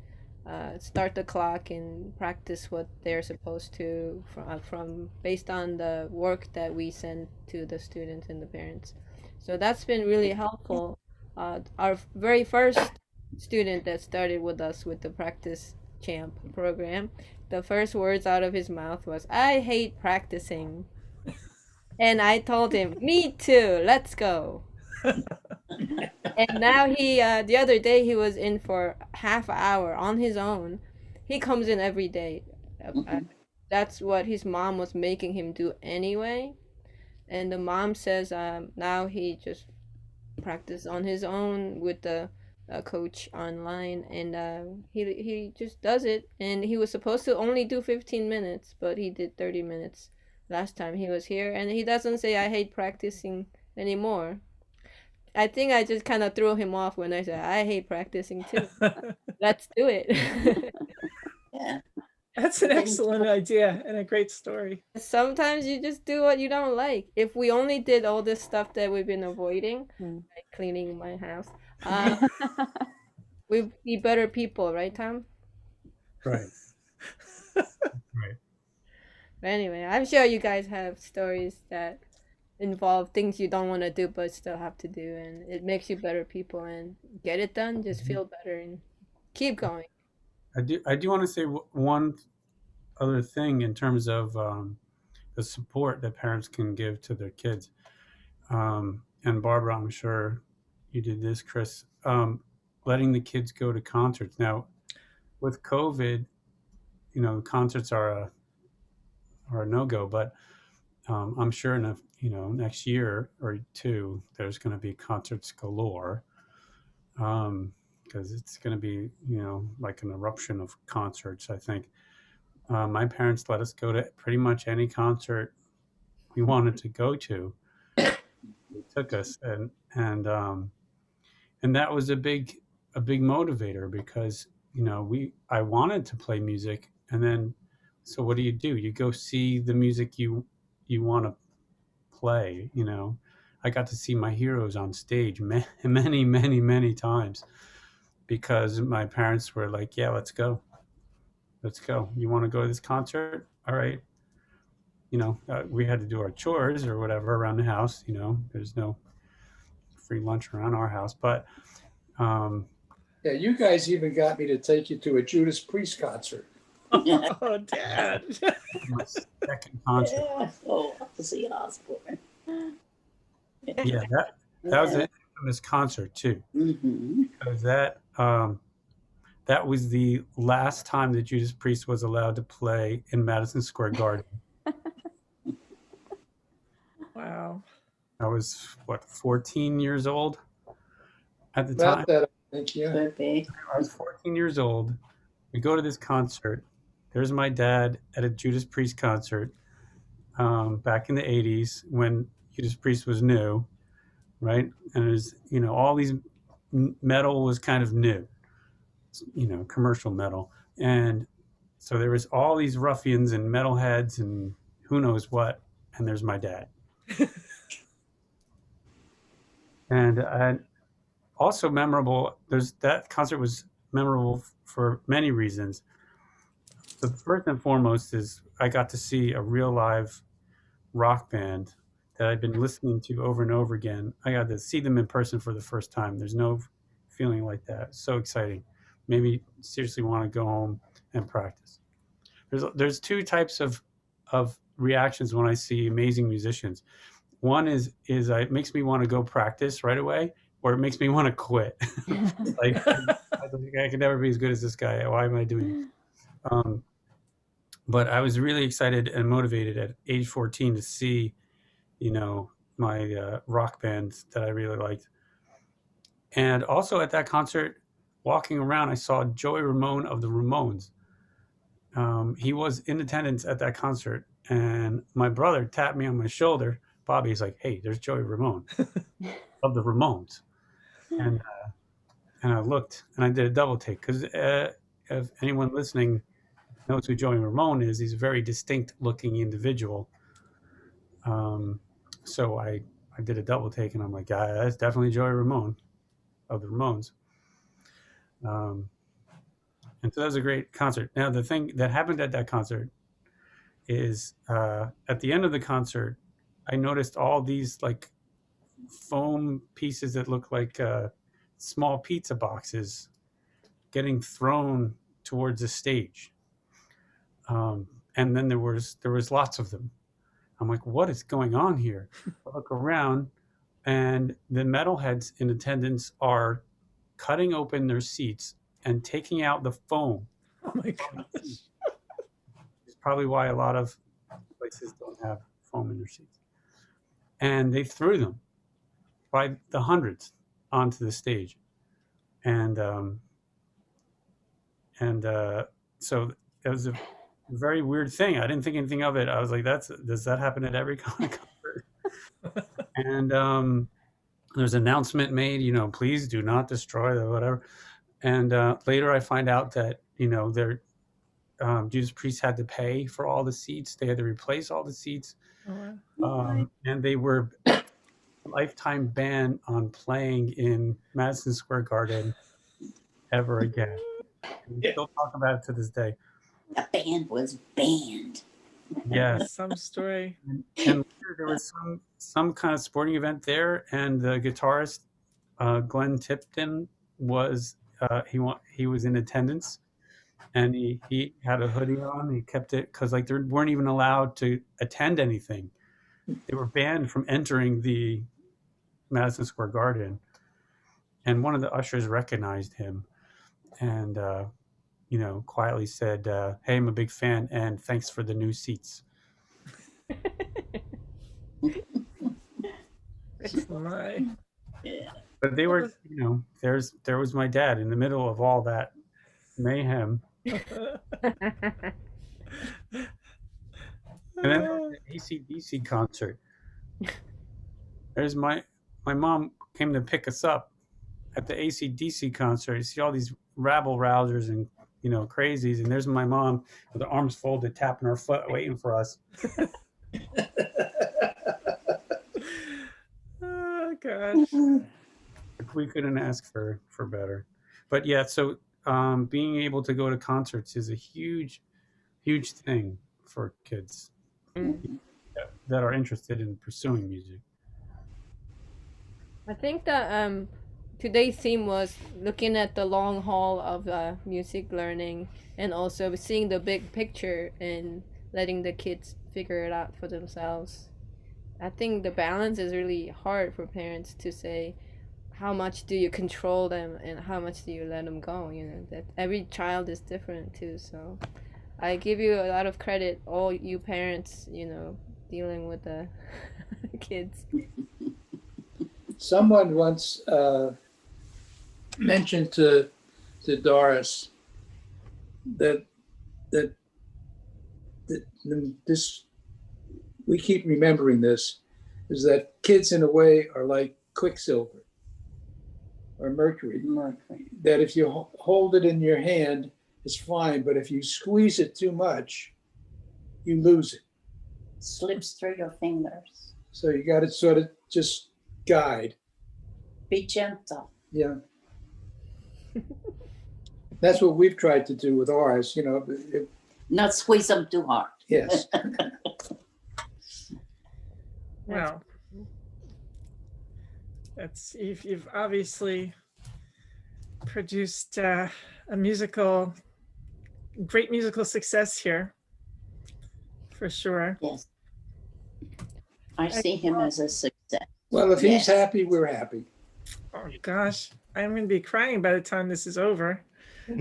start the clock and practice what they're supposed to from based on the work that we send to the students and the parents. So that's been really helpful. Our very first student that started with us with the Practice Champ program, the first words out of his mouth was, "I hate practicing." And I told him, "Me too, let's go." And now the other day he was in for half an hour on his own. He comes in every day. That's what his mom was making him do anyway. And the mom says now he just practice on his own with the coach online, and he just does it. And he was supposed to only do 15 minutes, but he did 30 minutes last time he was here, and he doesn't say I hate practicing anymore. I think I just kind of threw him off when I said I hate practicing too. Let's do it. Yeah. That's an excellent idea and a great story. Sometimes you just do what you don't like. If we only did all this stuff that we've been avoiding, like cleaning my house, we'd be better people, right, Tom? Right. Right. But anyway, I'm sure you guys have stories that involve things you don't want to do but still have to do, and it makes you better people and get it done. Just feel better and keep going. I do want to say one other thing in terms of the support that parents can give to their kids. And Barbara, I'm sure you did this, Chris, letting the kids go to concerts. Now, with COVID, concerts are a no-go, but I'm sure in next year or two, there's going to be concerts galore. Because it's going to be, like an eruption of concerts, I think. My parents let us go to pretty much any concert we wanted to go to. They took us, and that was a big motivator, because I wanted to play music, and then so what do? You go see the music you want to play. I got to see my heroes on stage many times, because my parents were like, "Yeah, let's go. You want to go to this concert? All right." We had to do our chores or whatever around the house. There's no free lunch around our house, but Yeah, you guys even got me to take you to a Judas Priest concert. Oh, Dad. my second concert. Yeah. Oh, Ozzy Osbourne. Yeah, that was an infamous concert too. Because that was the last time that Judas Priest was allowed to play in Madison Square Garden. Wow. I was 14 years old at the About time. that, Thank you. Could be. I was 14 years old. We go to this concert. There's my dad at a Judas Priest concert back in the 80s when Judas Priest was new, right? And it was, all these metal was kind of new, commercial metal. And so there was all these ruffians and metalheads and who knows what. And there's my dad. And also memorable, that concert was memorable for many reasons. The first and foremost is I got to see a real live rock band that I'd been listening to over and over again. I got to see them in person for the first time. There's no feeling like that. So exciting. Made me seriously want to go home and practice. There's two types of reactions when I see amazing musicians. One is it makes me want to go practice right away, or it makes me want to quit. Like I could never be as good as this guy. Why am I doing this? But I was really excited and motivated at age 14 to see, my rock band that I really liked. And also at that concert, walking around, I saw Joey Ramone of the Ramones. He was in attendance at that concert, and my brother tapped me on my shoulder. Bobby's like, "Hey, there's Joey Ramone of the Ramones," and I looked and I did a double take because if anyone listening knows who Joey Ramone is, he's a very distinct looking individual. So I did a double take and I'm like, yeah, that's definitely Joey Ramone of the Ramones. And so that was a great concert. Now, the thing that happened at that concert is at the end of the concert, I noticed all these like foam pieces that look like small pizza boxes getting thrown towards the stage. And then there was lots of them. I'm like, what is going on here? I look around and the metalheads in attendance are cutting open their seats and taking out the foam. Oh my gosh. It's probably why a lot of places don't have foam in their seats. And they threw them by the hundreds onto the stage. And so it was a very weird thing. I didn't think anything of it. I was like, does that happen at every concert? And there's an announcement made, please do not destroy the whatever. And later I find out that, their Judas Priest had to pay for all the seats. They had to replace all the seats. And they were lifetime ban on playing in Madison Square Garden ever again. We still talk about it to this day. The band was banned. Yes. Some story. And later there was some kind of sporting event there, and the guitarist Glenn Tipton was he was in attendance, and he had a hoodie on. He kept it because like they weren't even allowed to attend anything. They were banned from entering the Madison Square Garden, and one of the ushers recognized him, and quietly said, "Hey, I'm a big fan, and thanks for the new seats." My. Yeah. But they were, there was my dad in the middle of all that mayhem. And then there was an AC/DC concert. There's my mom came to pick us up at the AC/DC concert. You see all these rabble rousers and crazies, and there's my mom with her arms folded, tapping her foot, waiting for us. Oh gosh. We couldn't ask for better. But yeah, so being able to go to concerts is a huge thing for kids that are interested in pursuing music. I think that today's theme was looking at the long haul of music learning and also seeing the big picture and letting the kids figure it out for themselves. I think the balance is really hard for parents to say how much do you control them and how much do you let them go. That every child is different too. So I give you a lot of credit, all you parents, dealing with the kids. Someone once mentioned to Doris that this, we keep remembering this, is that kids in a way are like quicksilver or mercury. That if you hold it in your hand, it's fine, but if you squeeze it too much, you lose it. Slips through your fingers. So you got to sort of just guide. Be gentle. Yeah. That's what we've tried to do with ours, you know. Not squeeze them too hard. Yes. Wow. You've obviously produced a great musical success here, for sure. Yes. I see him as a success. Well, if he's Yes. happy, we're happy. Oh gosh, I'm going to be crying by the time this is over. I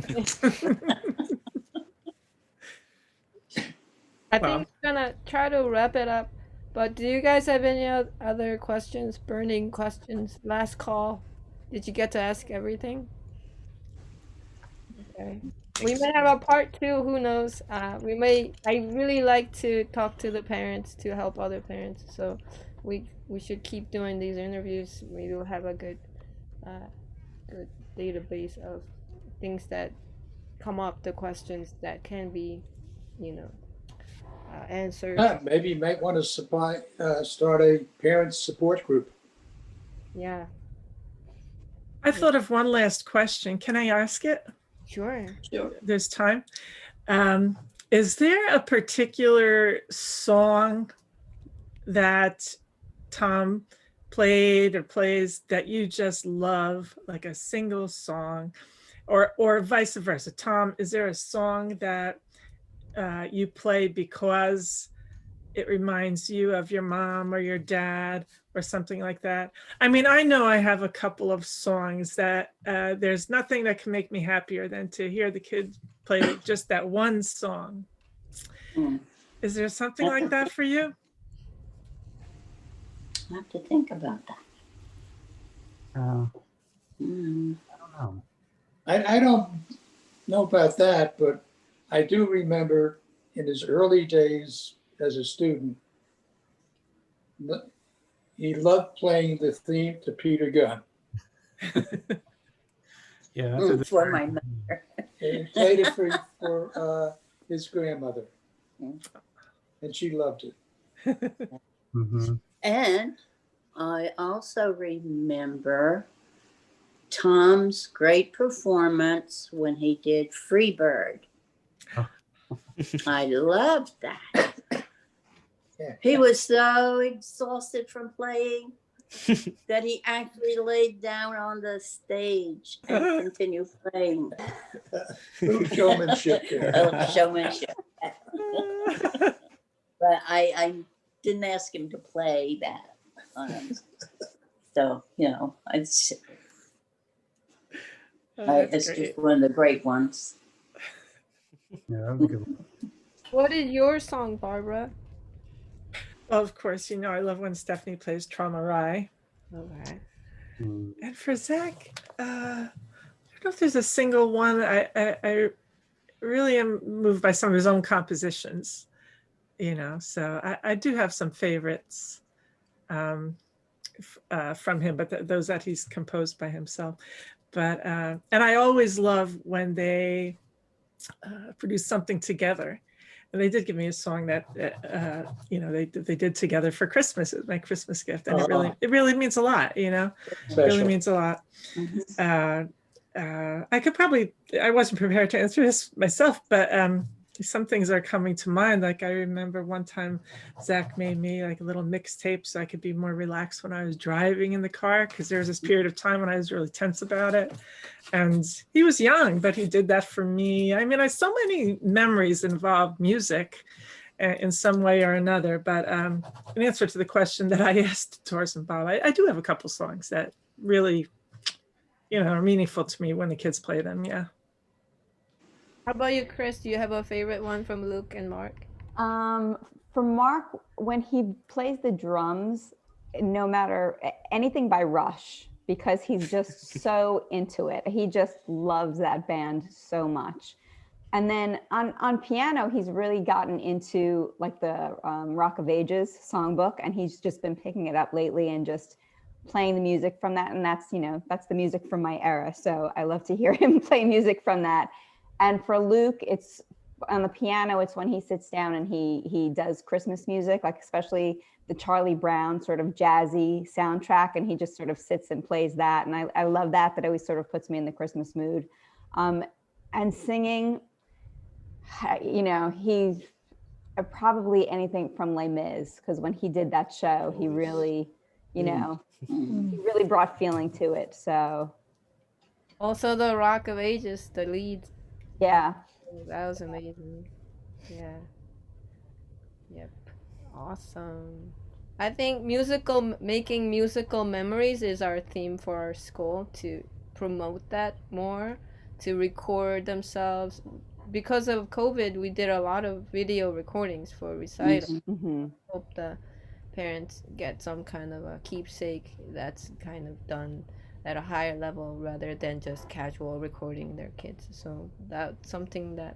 Wow. think we're gonna try to wrap it up. But do you guys have any other questions, burning questions? Last call. Did you get to ask everything? Okay. We may have a part 2, who knows? I really like to talk to the parents to help other parents. So we should keep doing these interviews. We will have a good database of things that come up, the questions that can be, answered. Maybe you might want to start a parent support group. Yeah, I thought of one last question. Can I ask it? sure. Sure. There's time. Is there a particular song that Tom played or plays that you just love, like a single song, or vice versa? Tom, is there a song that you play because it reminds you of your mom or your dad or something like that? I mean, I know I have a couple of songs that there's nothing that can make me happier than to hear the kids play just that one song. Mm. Is there something like that for you? I have to think about that. Mm. I don't know. I don't know about that, but I do remember in his early days as a student, he loved playing the theme to Peter Gunn. Yeah, after the For my mother. He played it for his grandmother, Mm. and she loved it. Mhm. And I also remember Tom's great performance when he did Freebird. Oh. I loved that. Yeah. He was so exhausted from playing that he actually laid down on the stage and continued playing. True showmanship there. Oh, showmanship. But I didn't ask him to play that. So, it's That's just great. one of the great ones. Yeah, that was a good one. What is your song, Barbara? Well, of course, I love when Stephanie plays Trauma Rye. Okay. Mm. And for Zach, I don't know if there's a single one. I really am moved by some of his own compositions, so I do have some favorites from him, but those that he's composed by himself. But and I always love when they produce something together. And they did give me a song that they did together for Christmas. It was my Christmas gift, and it really means a lot. It really Special. means a lot. Mhm. I wasn't prepared to answer this myself, but some things are coming to mind. Like I remember one time Zach made me like a little mixtape so I could be more relaxed when I was driving in the car, because there was this period of time when I was really tense about it. And he was young, but he did that for me. I mean, so many memories involve music in some way or another. But in answer to the question that I asked Doris and Bob, I do have a couple songs that really, are meaningful to me when the kids play them. Yeah. How about you, Chris? Do you have a favorite one from Luke and Mark? For Mark, when he plays the drums, no matter anything by Rush, because he's just so into it. He just loves that band so much. And then on piano, he's really gotten into like the Rock of Ages songbook, and he's just been picking it up lately and just playing the music from that. And that's, you know, that's the music from my era. So I love to hear him play music from that. And for Luke, it's on the piano, it's when he sits down and he does Christmas music, like especially the Charlie Brown sort of jazzy soundtrack, and he just sort of sits and plays that. And I love that. That always sort of puts me in the Christmas mood. And singing, you know, he's probably anything from Les Mis, because when he did that show, he really, you know, he really brought feeling to it. So Also, the Rock of Ages, the lead, yeah, that was amazing. Yeah. Yep. Awesome. I think making musical memories is our theme for our school, to promote that more, to record themselves. Because of COVID, we did a lot of video recordings for recitals. mhm. Hope the parents get some kind of a keepsake that's kind of done at a higher level rather than just casual recording their kids. So that's something that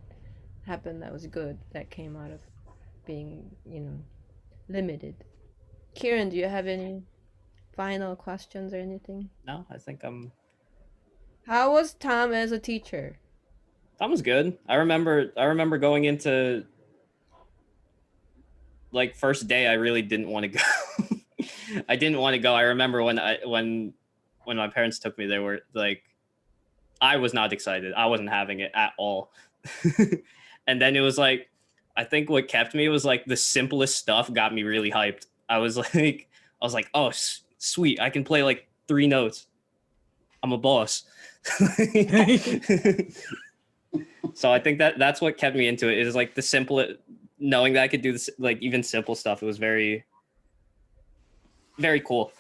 happened that was good, that came out of being, you know, limited. Kieran, do you have any final questions or anything? No, I think How was Tom as a teacher? Tom was good. I remember going into like first day, I really didn't want to go. I didn't want to go. I remember when my parents took me, they were like, I was not excited. I wasn't having it at all. And then it was like, I think what kept me was like the simplest stuff got me really hyped. I was like, oh, sweet. I can play like 3 notes. I'm a boss. So I think that's what kept me into it. Is like the simple, knowing that I could do this, like even simple stuff. It was very, very cool.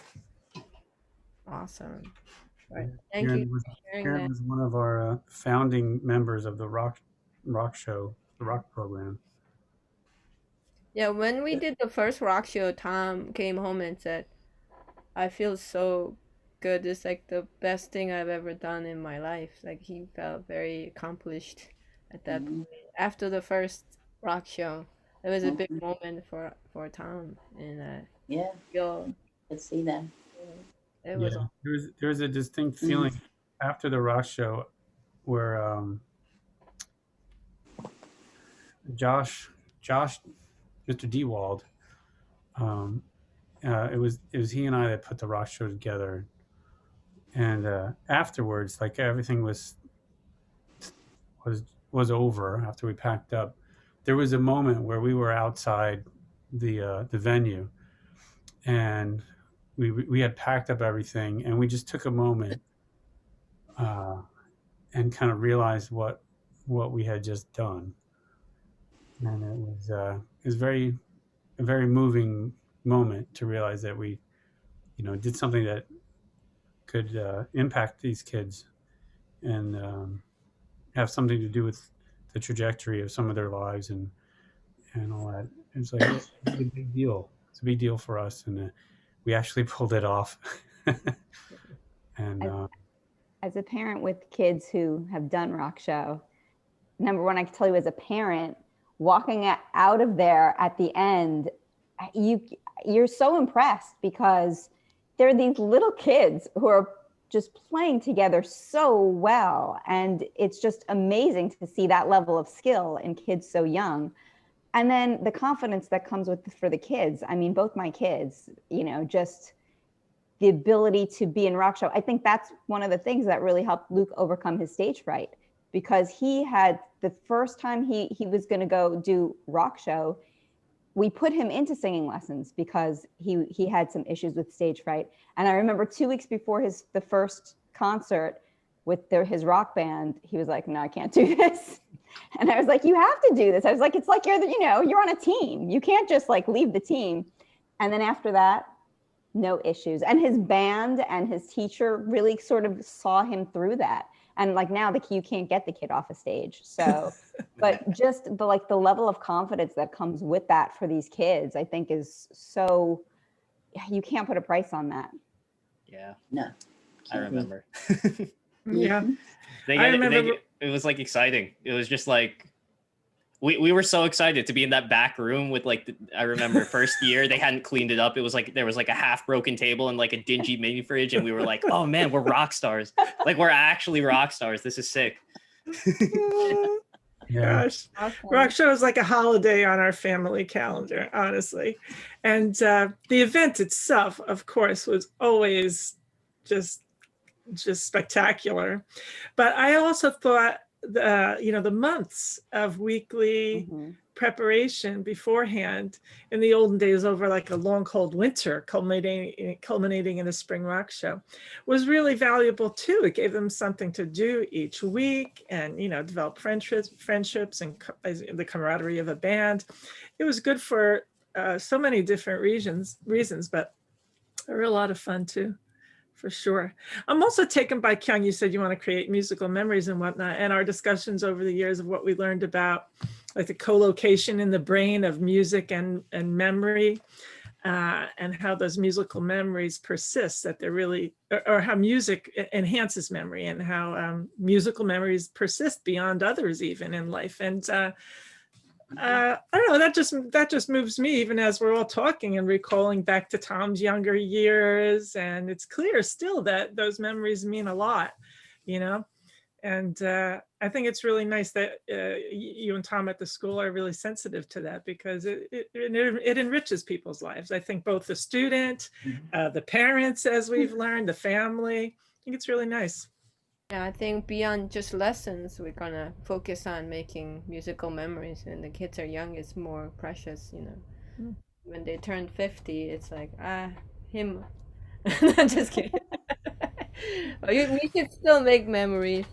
Awesome. Right. Thank you for sharing Karen that. was one of our founding members of the rock show, the rock program. Yeah, when we did the first rock show, Tom came home and said, I feel so good. It's like the best thing I've ever done in my life. Like he felt very accomplished at that point. After the first rock show, it was a big moment for Tom, and Yeah, feel I see that. it was There was a distinct feeling after the rock show where Josh, Mr. Dewald, it was he and I that put the rock show together, and afterwards, like everything was over after we packed up. There was a moment where we were outside the venue, and we had packed up everything, and we just took a moment and kind of realized what we had just done, and it was a very moving moment to realize that we, you know, did something that could impact these kids and have something to do with the trajectory of some of their lives and all that. It's like it's a big deal. It's a big deal for us, and we actually pulled it off. And As a parent with kids who have done rock show, number one, I can tell you as a parent, walking out of there at the end, you're so impressed because there are these little kids who are just playing together so well. And it's just amazing to see that level of skill in kids so young. And then the confidence that comes with for the kids. I mean, both my kids, you know, just the ability to be in rock show. I think that's one of the things that really helped Luke overcome his stage fright, because he had the first time he was going to go do rock show, we put him into singing lessons because he had some issues with stage fright. And I remember 2 weeks before the first concert with his rock band, he was like, no, I can't do this. And I was like, you have to do this. I was like, it's like you're on a team. You can't just like leave the team. And then after that, no issues. And his band and his teacher really sort of saw him through that. And like now you can't get the kid off a stage. So, but just the level of confidence that comes with that for these kids, I think is so, you can't put a price on that. Yeah. No, I remember. Yeah. They I get, remember- it was like exciting. It was just like we were so excited to be in that back room with like I remember first year they hadn't cleaned it up. It was like there was like a half broken table and like a dingy mini fridge, and we were like, oh man, we're rock stars. Like we're actually rock stars. This is sick. Yeah. Gosh, Awesome. Rock Show is like a holiday on our family calendar, honestly. And the event itself, of course, was always just spectacular. But I also thought the months of weekly preparation beforehand in the olden days over like a long cold winter culminating in a spring rock show was really valuable too. It gave them something to do each week and develop friendships and the camaraderie of a band. It was good for so many different reasons, but a real lot of fun too. For sure. I'm also taken by, Kyung, you said you want to create musical memories and whatnot, and our discussions over the years of what we learned about like the co-location in the brain of music and memory, and how those musical memories persist, that they're really, or how music enhances memory and how musical memories persist beyond others even in life. And I don't know, that just moves me even as we're all talking and recalling back to Tom's younger years. And it's clear still that those memories mean a lot, and I think it's really nice that you and Tom at the school are really sensitive to that, because it enriches people's lives. I think both the student, the parents, as we've learned, the family, I think it's really nice. Yeah, I think beyond just lessons, we're gonna focus on making musical memories. When the kids are young, it's more precious, When they turn 50, it's like, him. I'm just kidding. But we should still make memories,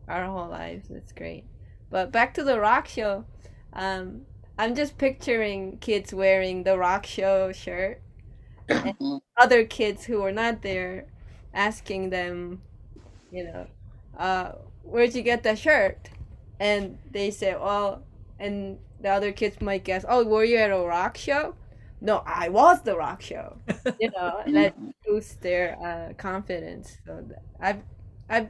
our whole lives. It's great. But back to the rock show. I'm just picturing kids wearing the rock show shirt and other kids who were not there asking them, where'd you get that shirt? And they say, well, and the other kids might guess, oh, were you at a rock show? No, I was the rock show. And that boosts their confidence. So I've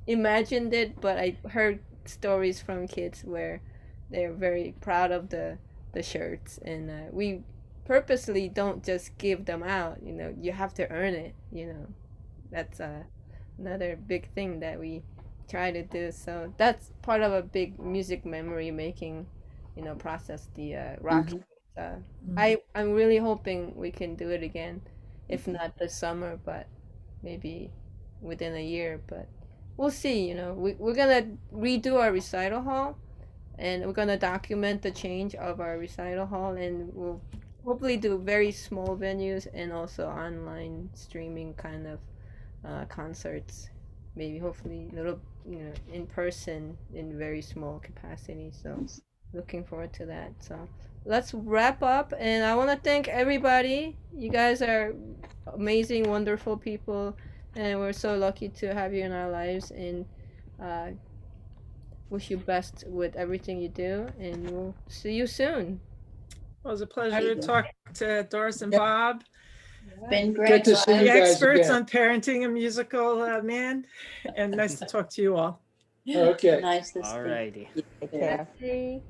imagined it, but I heard stories from kids where they're very proud of the shirts, and we purposely don't just give them out. You have to earn it. That's another big thing that we try to do. So that's part of a big music memory making, process. The rock. I'm really hoping we can do it again, if not this summer, but maybe within a year. But we'll see. We're gonna redo our recital hall, and we're gonna document the change of our recital hall, and we'll hopefully do very small venues and also online streaming kind of concerts, maybe hopefully little in person in very small capacity. So looking forward to that. So let's wrap up, and I want to thank everybody. You guys are amazing, wonderful people, and we're so lucky to have you in our lives, and wish you best with everything you do, and we'll see you soon. Well, it was a pleasure to talk to Doris and Bob, Been Good great. to see you the guys experts again. on parenting a musical man, and nice to talk to you all. Okay. Nice to see Alrighty. Take care. Bye.